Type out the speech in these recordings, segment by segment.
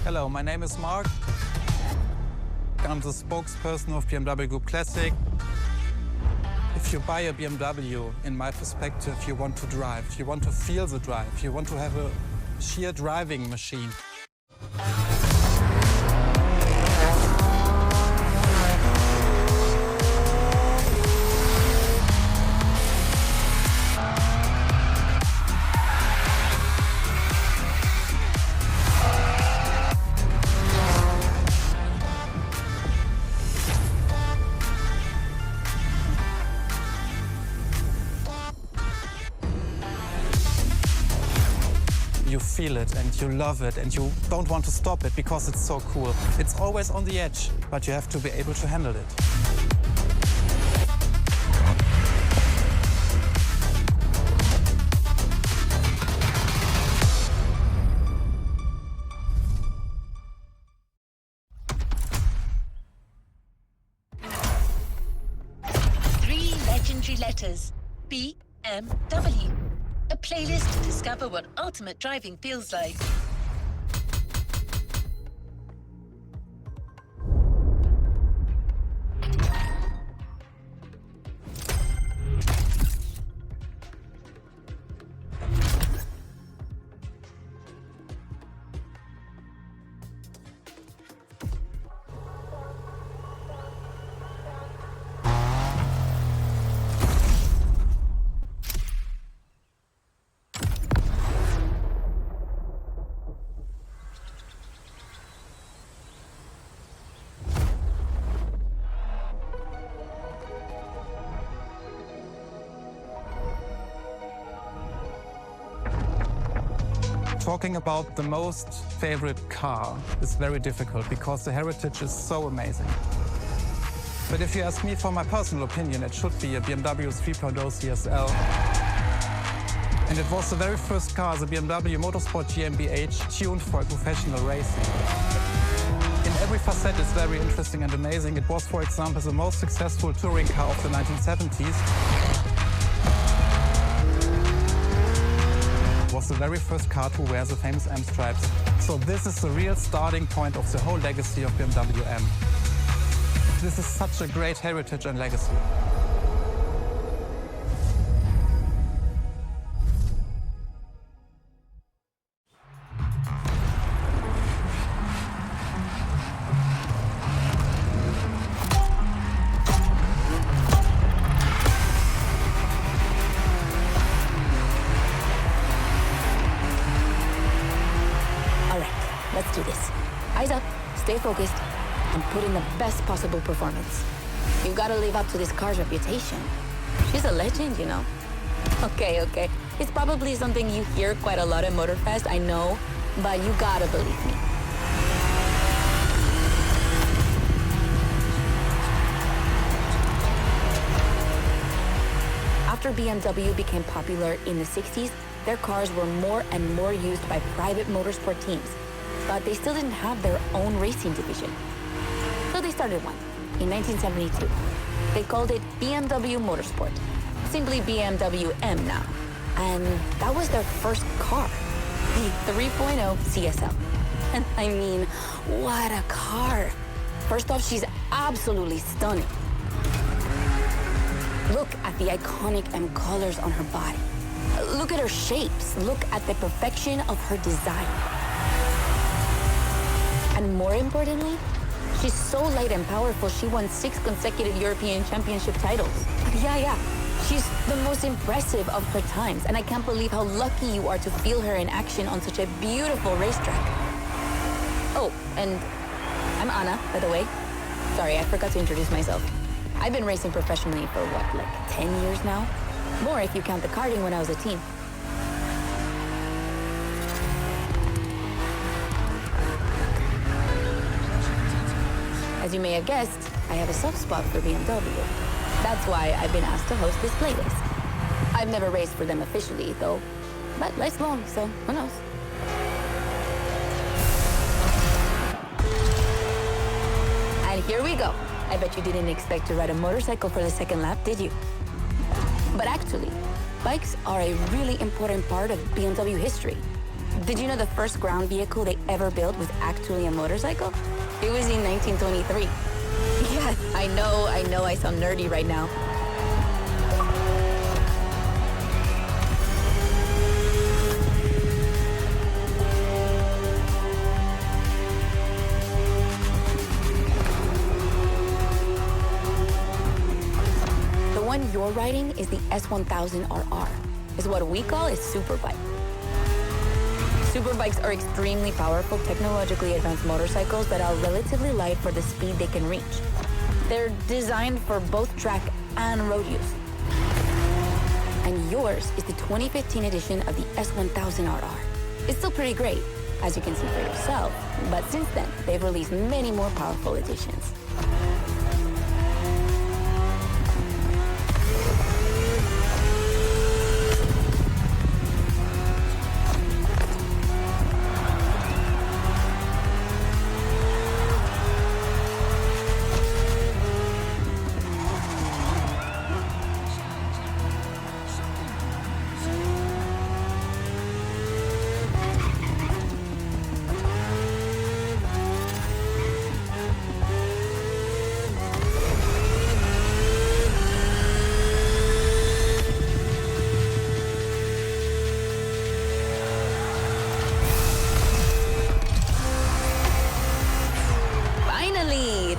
Hello, my name is Mark. I'm the spokesperson of BMW Group Classic. If you buy a BMW, in my perspective, you want to drive. You want to feel the drive. You want to have a sheer driving machine. You feel it and you love it and you don't want to stop it because it's so cool. It's always on the edge, but you have to be able to handle it. Three legendary letters. BMW. A playlist to discover what ultimate driving feels like. Talking about the most favorite car is very difficult because the heritage is so amazing. But if you ask me for my personal opinion, it should be a BMW 3.0 CSL. And it was the very first car, the BMW Motorsport GmbH, tuned for professional racing. In every facet, it's very interesting and amazing. It was, for example, the most successful touring car of the 1970s. Was the very first car to wear the famous M stripes. So this is the real starting point of the whole legacy of BMW M. This is such a great heritage and legacy. Let's do this. Eyes up, stay focused, and put in the best possible performance. You've got to live up to this car's reputation. She's a legend, you know. Okay. It's probably something you hear quite a lot at Motorfest, I know, but you gotta believe me. After BMW became popular in the 60s, their cars were more and more used by private motorsport teams. But they still didn't have their own racing division. So they started one in 1972. They called it BMW Motorsport, simply BMW M now. And that was their first car, the 3.0 CSL. And I mean, what a car. First off, she's absolutely stunning. Look at the iconic M colors on her body. Look at her shapes. Look at the perfection of her design. And more importantly, she's so light and powerful, she won 6 consecutive European Championship titles. Yeah. She's the most impressive of her times, and I can't believe how lucky you are to feel her in action on such a beautiful racetrack. Oh, and I'm Anna, by the way. Sorry, I forgot to introduce myself. I've been racing professionally for, what, like 10 years now? More if you count the karting when I was a teen. As you may have guessed, I have a soft spot for BMW. That's why I've been asked to host this playlist. I've never raced for them officially, though, but life's long, so who knows? And here we go. I bet you didn't expect to ride a motorcycle for the second lap, did you? But actually, bikes are a really important part of BMW history. Did you know the first ground vehicle they ever built was actually a motorcycle? It was in 1923. Yeah, I know I sound nerdy right now. The one you're riding is the S1000RR. It's what we call a superbike. Superbikes are extremely powerful, technologically advanced motorcycles that are relatively light for the speed they can reach. They're designed for both track and road use. And yours is the 2015 edition of the S1000RR. It's still pretty great, as you can see for yourself, but since then, they've released many more powerful editions.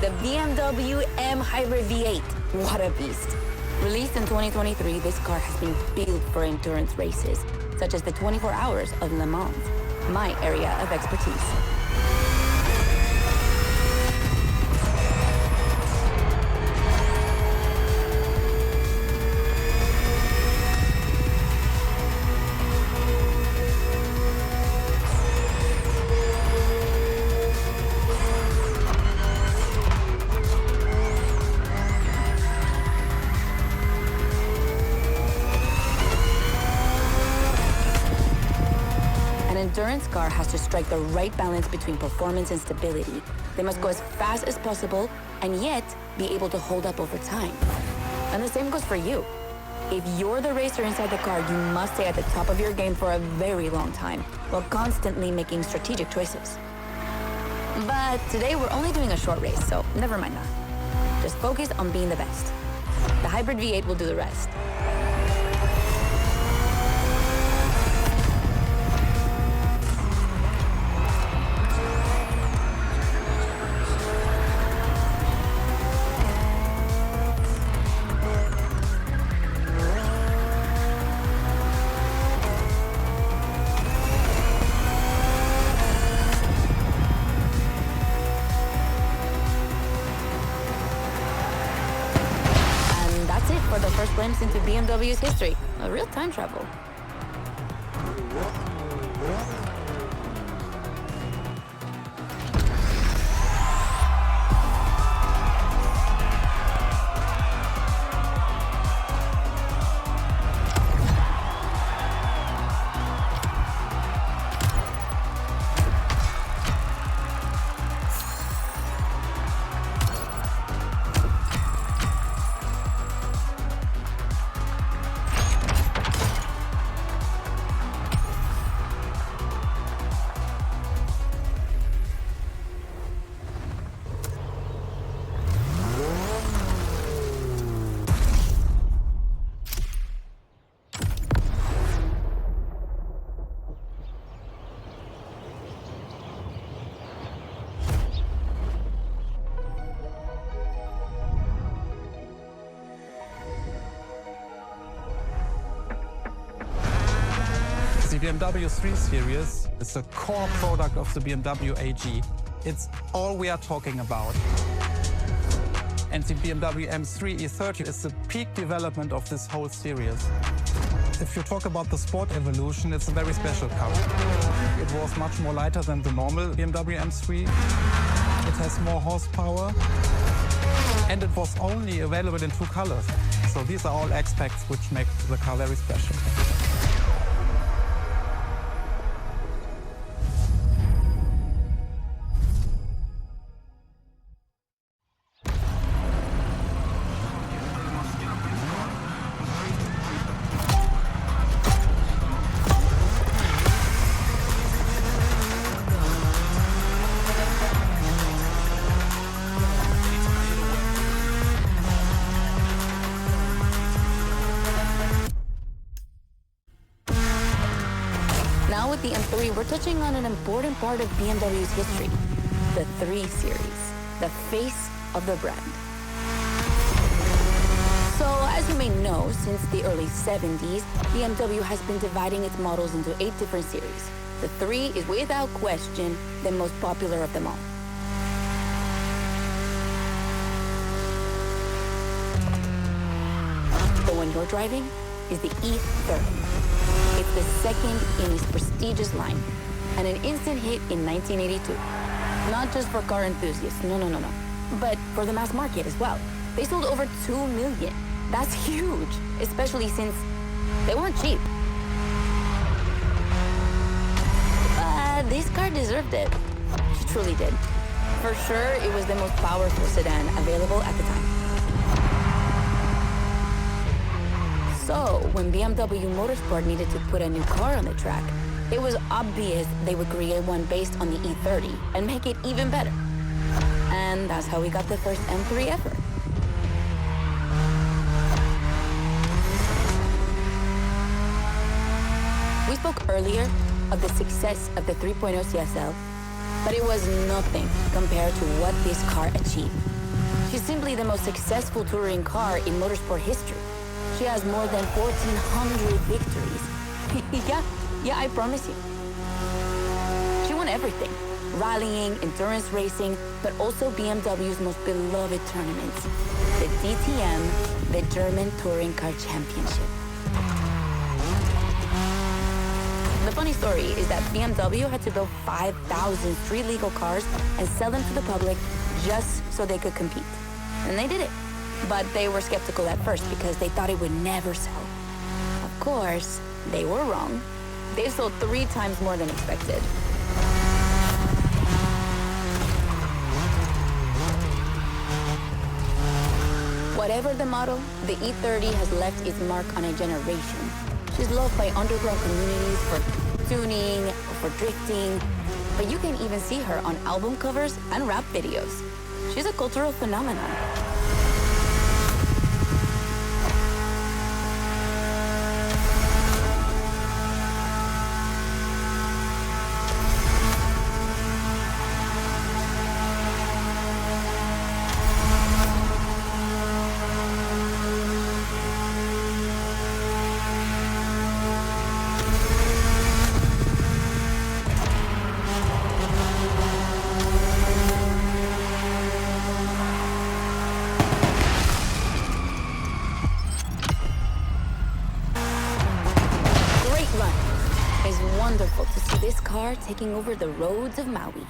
The BMW M Hybrid V8. What a beast. Released in 2023, this car has been built for endurance races, such as the 24 Hours of Le Mans, my area of expertise. An endurance car has to strike the right balance between performance and stability. They must go as fast as possible and yet be able to hold up over time. And the same goes for you. If you're the racer inside the car, you must stay at the top of your game for a very long time, while constantly making strategic choices. But today we're only doing a short race, so never mind that. Just focus on being the best. The Hybrid V8 will do the rest. For the first glimpse into BMW's history, a real time travel. The BMW 3 Series is a core product of the BMW AG. It's all we are talking about. And the BMW M3 E30 is the peak development of this whole series. If you talk about the sport evolution, it's a very special car. It was much more lighter than the normal BMW M3. It has more horsepower. And it was only available in 2 colors. So these are all aspects which make the car very special. Now with the M3, we're touching on an important part of BMW's history, the 3 Series, the face of the brand. So, as you may know, since the early 70s, BMW has been dividing its models into 8 different series. The 3 is without question the most popular of them all. The one you're driving is the E30. It's the second in its prestigious line, and an instant hit in 1982. Not just for car enthusiasts, no, but for the mass market as well. They sold over 2 million. That's huge, especially since they weren't cheap. But this car deserved it. It truly did. For sure, it was the most powerful sedan available at the time. So, when BMW Motorsport needed to put a new car on the track, it was obvious they would create one based on the E30 and make it even better. And that's how we got the first M3 ever. We spoke earlier of the success of the 3.0 CSL, but it was nothing compared to what this car achieved. She's simply the most successful touring car in motorsport history. She has more than 1,400 victories. Yeah, I promise you. She won everything. Rallying, endurance racing, but also BMW's most beloved tournaments. The DTM, the German Touring Car Championship. The funny story is that BMW had to build 5,000 street legal cars and sell them to the public just so they could compete. And they did it. But they were skeptical at first because they thought it would never sell. Of course, they were wrong. They sold 3 times more than expected. Whatever the model, the E30 has left its mark on a generation. She's loved by underground communities for tuning, for drifting, but you can even see her on album covers and rap videos. She's a cultural phenomenon. Wonderful to see this car taking over the roads of Maui.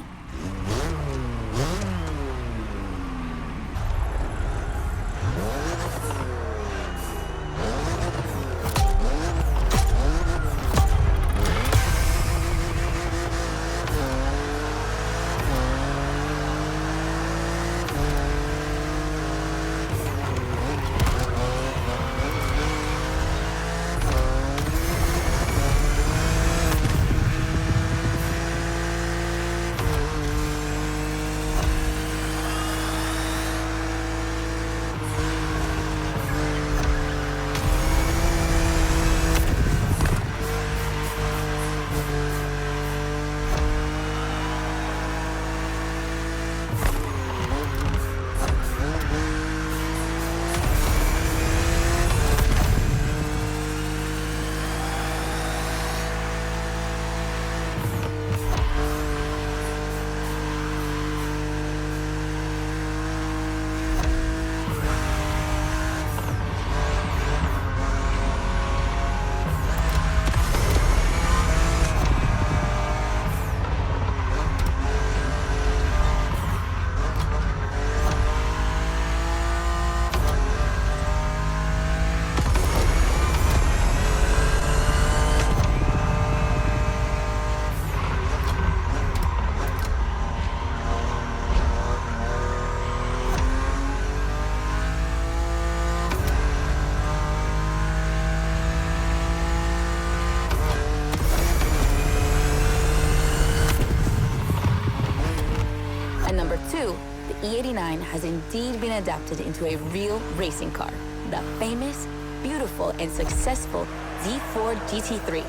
The E89 has indeed been adapted into a real racing car, the famous, beautiful, and successful Z4 GT3.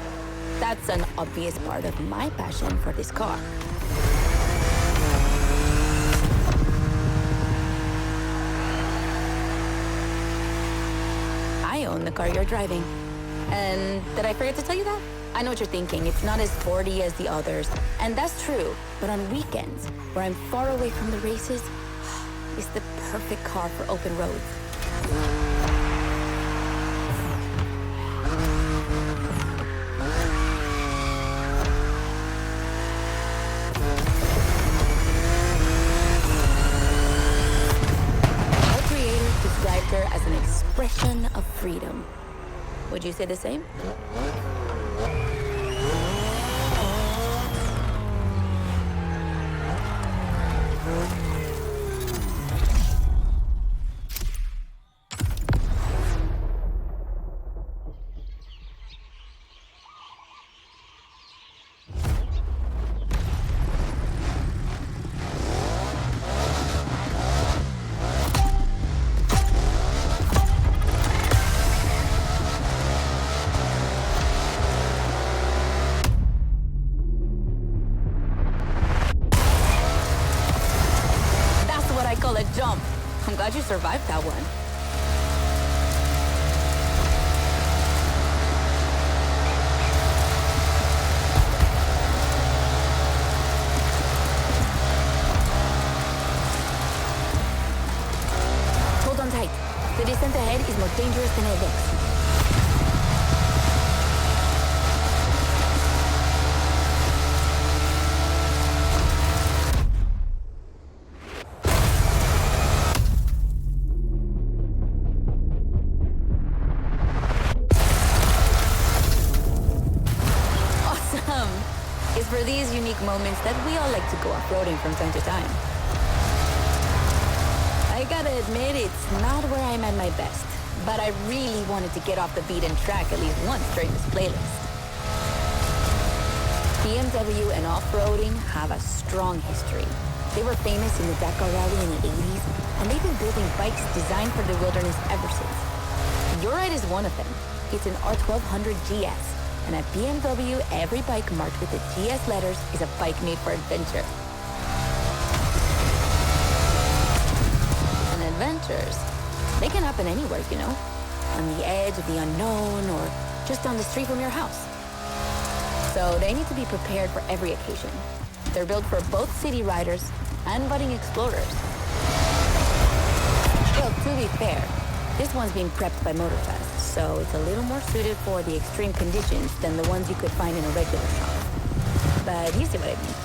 That's an obvious part of my passion for this car. I own the car you're driving. And did I forget to tell you that? I know what you're thinking. It's not as sporty as the others. And that's true. But on weekends, where I'm far away from the races, it's the perfect car for open roads. Our creators described her as an expression of freedom. Would you say the same? A jump. I'm glad you survived that one. Hold on tight. The descent ahead is more dangerous than it looks. It's for these unique moments that we all like to go off-roading from time to time. I gotta admit, it's not where I'm at my best, but I really wanted to get off the beaten track at least once during this playlist. BMW and off-roading have a strong history. They were famous in the Dakar Rally in the 80s, and they've been building bikes designed for the wilderness ever since. Your ride is one of them. It's an R1200 GS. And at BMW, every bike marked with the GS letters is a bike made for adventure. And adventures, they can happen anywhere, you know? On the edge of the unknown or just down the street from your house. So they need to be prepared for every occasion. They're built for both city riders and budding explorers. Well, to be fair, this one's being prepped by Motorfest, so it's a little more suited for the extreme conditions than the ones you could find in a regular shop. But you see what I mean.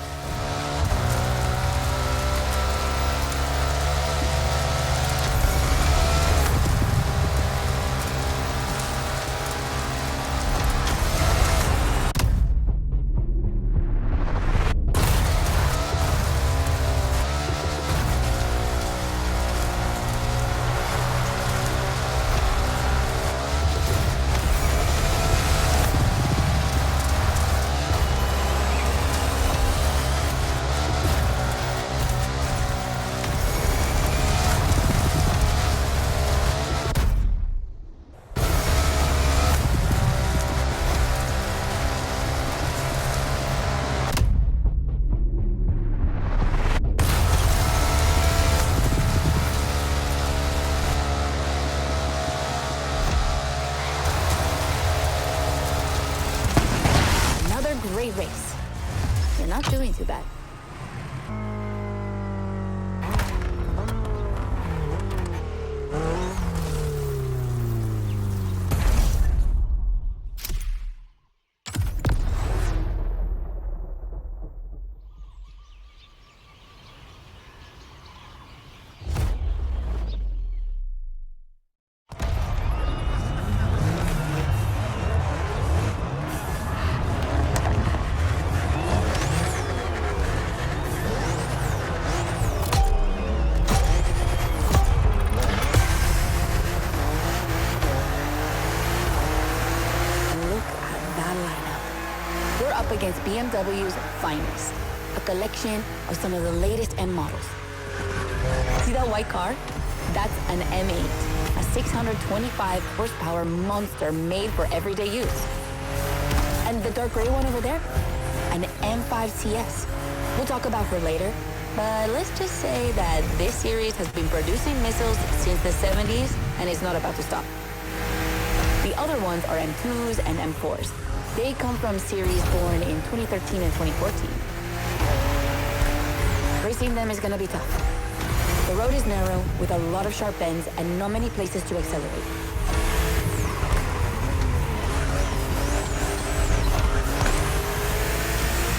Great race. You're not doing too bad. Against BMW's finest, a collection of some of the latest M models. See that white car? That's an M8, a 625 horsepower monster made for everyday use. And the dark gray one over there? An M5 CS. We'll talk about her later, but let's just say that this series has been producing missiles since the 70s and is not about to stop. The other ones are M2s and M4s. They come from series born in 2013 and 2014. Racing them is gonna be tough. The road is narrow, with a lot of sharp bends and not many places to accelerate.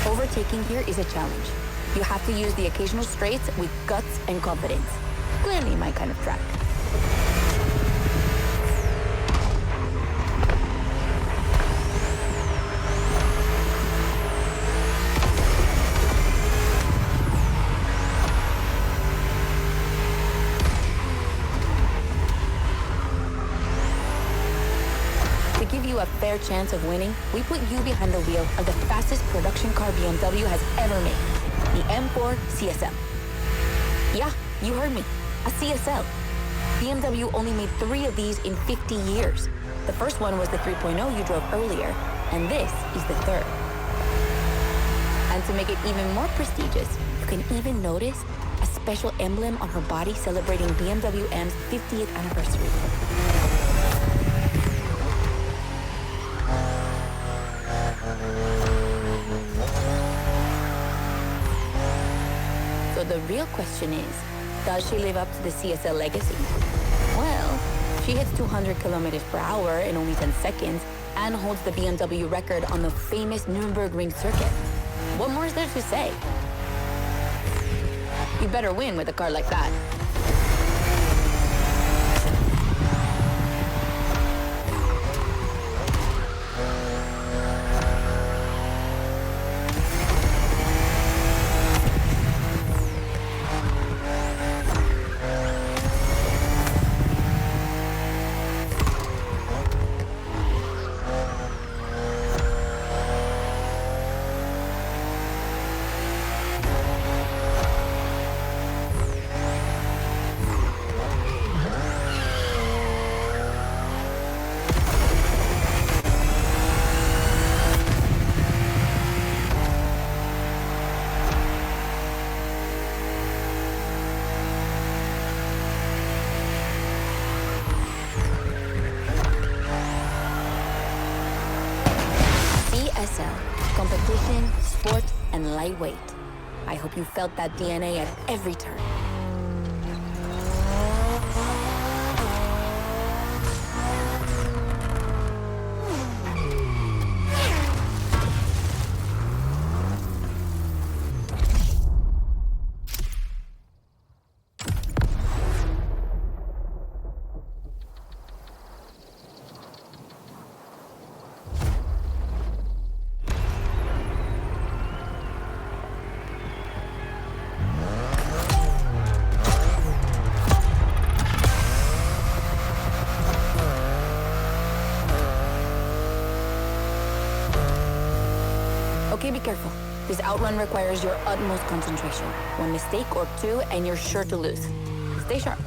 Overtaking here is a challenge. You have to use the occasional straights with guts and confidence. Clearly my kind of track. A fair chance of winning, we put you behind the wheel of the fastest production car BMW has ever made, the M4 CSL. Yeah, you heard me, a CSL. BMW only made 3 of these in 50 years. The first one was the 3.0 you drove earlier, and this is the third. And to make it even more prestigious, you can even notice a special emblem on her body celebrating BMW M's 50th anniversary. So the real question is, does she live up to the CSL legacy? Well, she hits 200 kilometers per hour in only 10 seconds and holds the BMW record on the famous Nürburgring circuit. What more is there to say? You better win with a car like that. Competition, sport, and lightweight. I hope you felt that DNA at every turn. Okay, be careful. This outrun requires your utmost concentration. One mistake or two, and you're sure to lose. Stay sharp.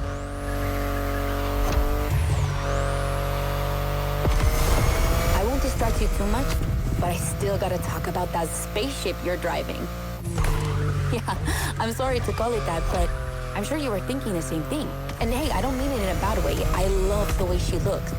I won't distract you too much, but I still gotta talk about that spaceship you're driving. Yeah, I'm sorry to call it that, but I'm sure you were thinking the same thing. And hey, I don't mean it in a bad way. I love the way she looks.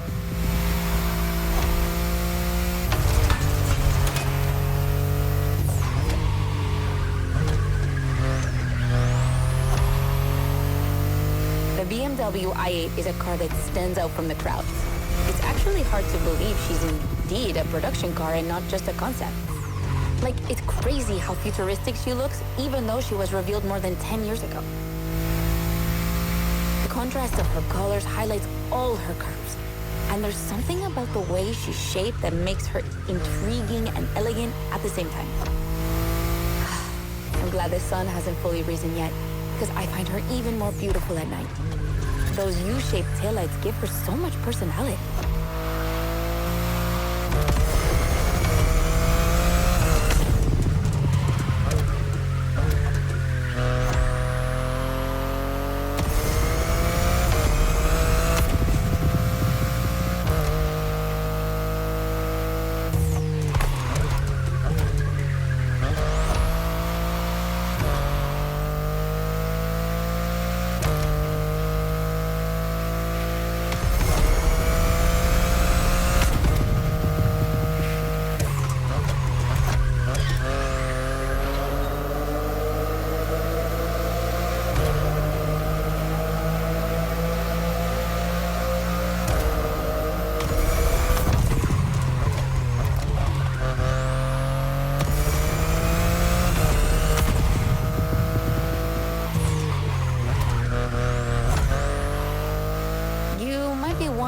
The BMW i8 is a car that stands out from the crowd. It's actually hard to believe she's indeed a production car and not just a concept. Like, it's crazy how futuristic she looks, even though she was revealed more than 10 years ago. The contrast of her colors highlights all her curves. And there's something about the way she's shaped that makes her intriguing and elegant at the same time. I'm glad the sun hasn't fully risen yet, because I find her even more beautiful at night. Those U-shaped taillights give her so much personality.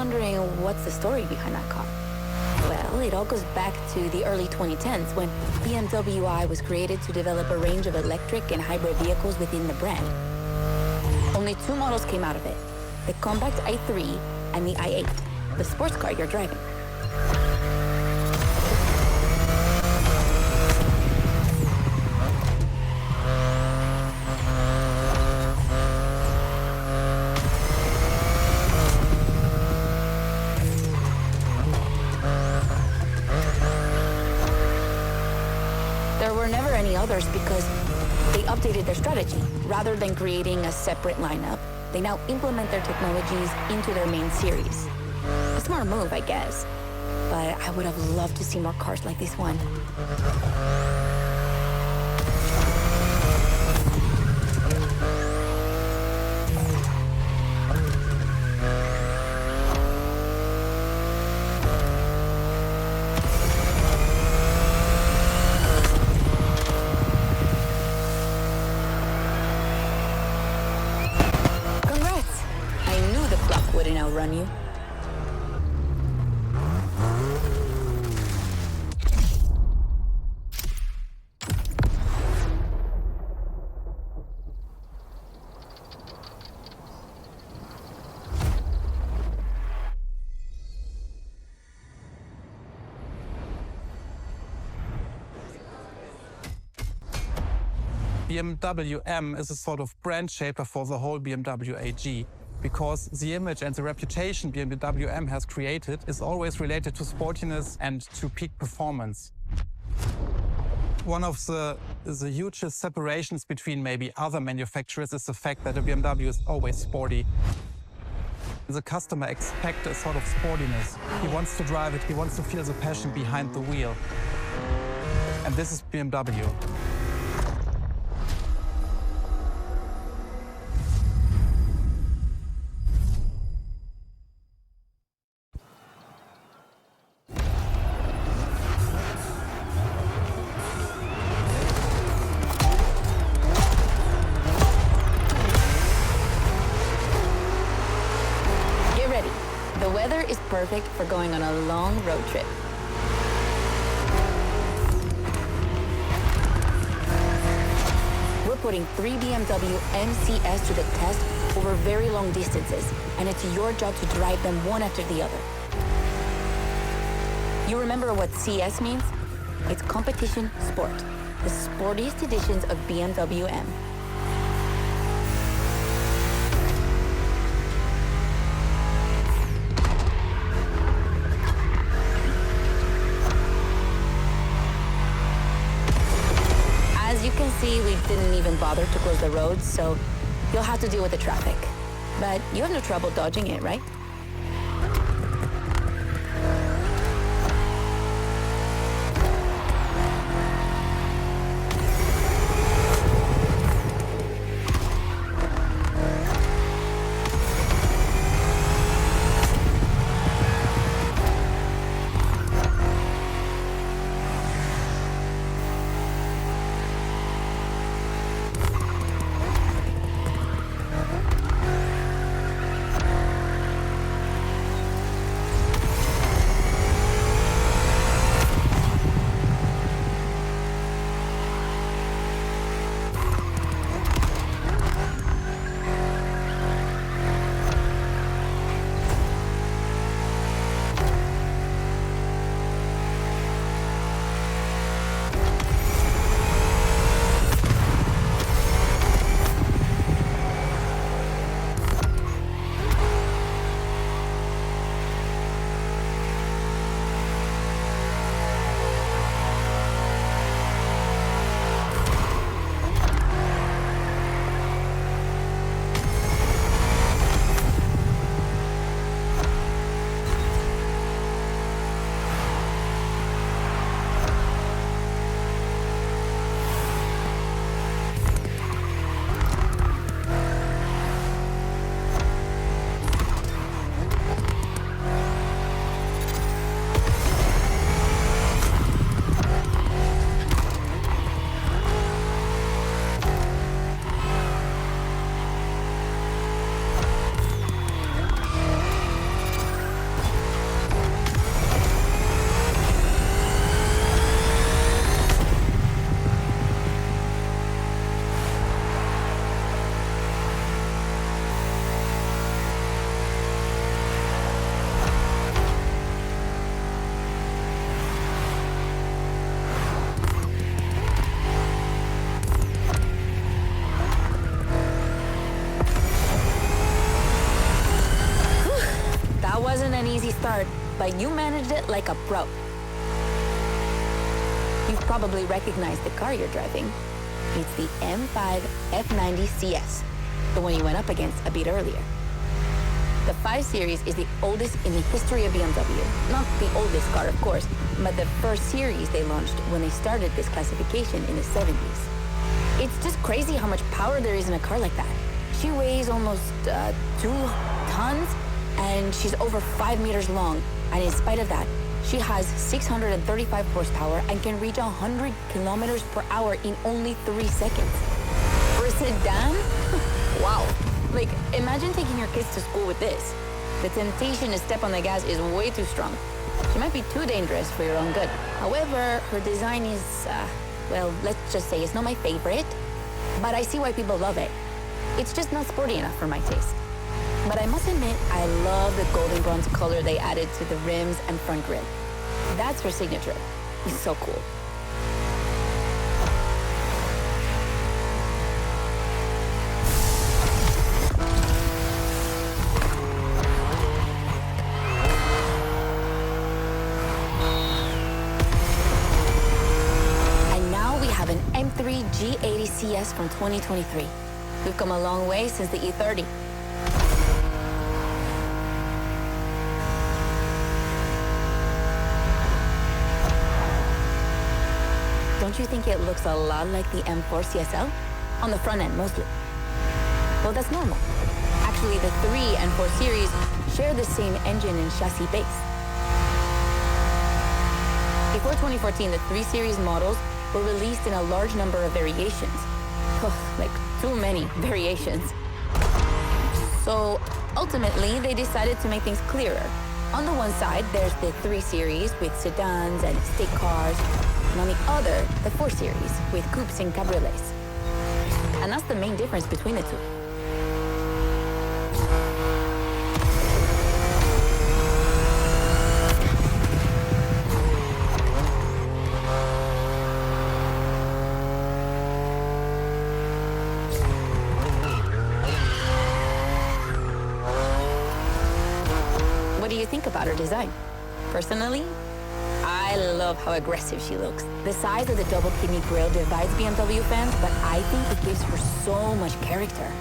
wondering what's the story behind that car? Well, it all goes back to the early 2010s when BMW I was created to develop a range of electric and hybrid vehicles within the brand. Only 2 models came out of it, the compact i3 and the i8, the sports car you're driving. There were never any others because they updated their strategy. Rather than creating a separate lineup, they now implement their technologies into their main series. A smart move, I guess. But I would have loved to see more cars like this one. Wouldn't outrun you. BMW M is a sort of brand shaper for the whole BMW AG, because the image and the reputation BMW M has created is always related to sportiness and to peak performance. One of the hugest separations between maybe other manufacturers is the fact that a BMW is always sporty. The customer expects a sort of sportiness. He wants to drive it, he wants to feel the passion behind the wheel. And this is BMW. The weather is perfect for going on a long road trip. We're putting 3 BMW MCs to the test over very long distances, and it's your job to drive them one after the other. You remember what CS means? It's competition sport, the sportiest editions of BMW M. As you can see, we didn't even bother to close the roads, so you'll have to deal with the traffic. But you have no trouble dodging it, right? but you managed it like a pro. You've probably recognized the car you're driving. It's the M5 F90 CS, the one you went up against a bit earlier. The 5 Series is the oldest in the history of BMW. Not the oldest car, of course, but the first series they launched when they started this classification in the 70s. It's just crazy how much power there is in a car like that. She weighs almost 2 tons, and she's over 5 meters long. And in spite of that, she has 635 horsepower and can reach 100 kilometers per hour in only 3 seconds. For a sedan? Wow. Like, imagine taking your kids to school with this. The temptation to step on the gas is way too strong. She might be too dangerous for your own good. However, her design is, well, let's just say it's not my favorite, but I see why people love it. It's just not sporty enough for my taste. But I must admit, I love the golden bronze color they added to the rims and front grille. That's her signature. It's so cool. And now we have an M3 G80 CS from 2023. We've come a long way since the E30. Don't you think it looks a lot like the M4 CSL? On the front end, mostly. Well, that's normal. Actually, the 3 and 4 Series share the same engine and chassis base. Before 2014, the 3 Series models were released in a large number of variations. Like, too many variations. So, ultimately, they decided to make things clearer. On the one side, there's the 3 Series with sedans and estate cars. And on the other, the 4 Series with coupes and cabriolets. And that's the main difference between the two. What do you think about her design? Personally, I love how aggressive she looks. The size of the double kidney grille divides BMW fans, but I think it gives her so much character.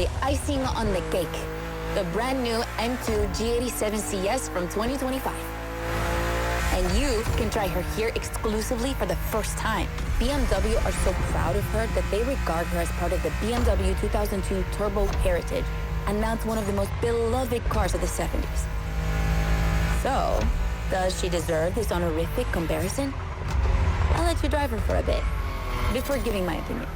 the icing on the cake, the brand new M2 G87 CS from 2025. And you can try her here exclusively for the first time. BMW are so proud of her that they regard her as part of the BMW 2002 Turbo Heritage, and now it's one of the most beloved cars of the 70s. So, does she deserve this honorific comparison? I'll let you drive her for a bit, before giving my opinion.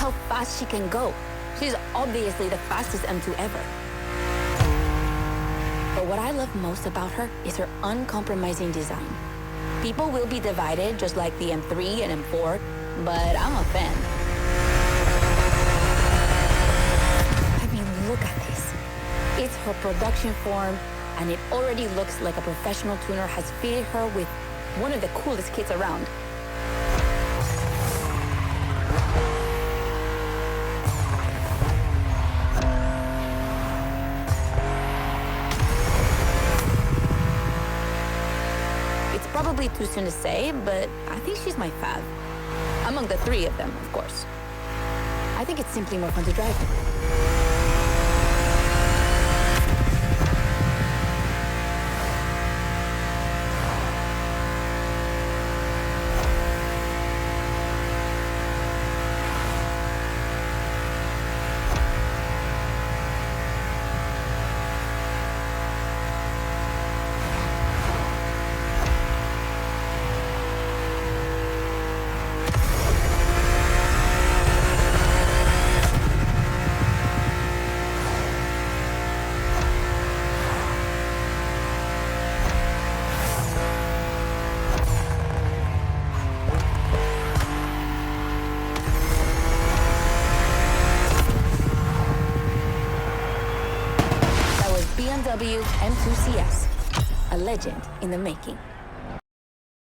How fast she can go. She's obviously the fastest M2 ever. But what I love most about her is her uncompromising design. People will be divided just like the M3 and M4, but I'm a fan. I mean, look at this. It's her production form, and it already looks like a professional tuner has fitted her with one of the coolest kits around. Probably too soon to say, but I think she's my fave. Among the three of them, of course. I think it's simply more fun to drive. BMW M2 CS, a legend in the making.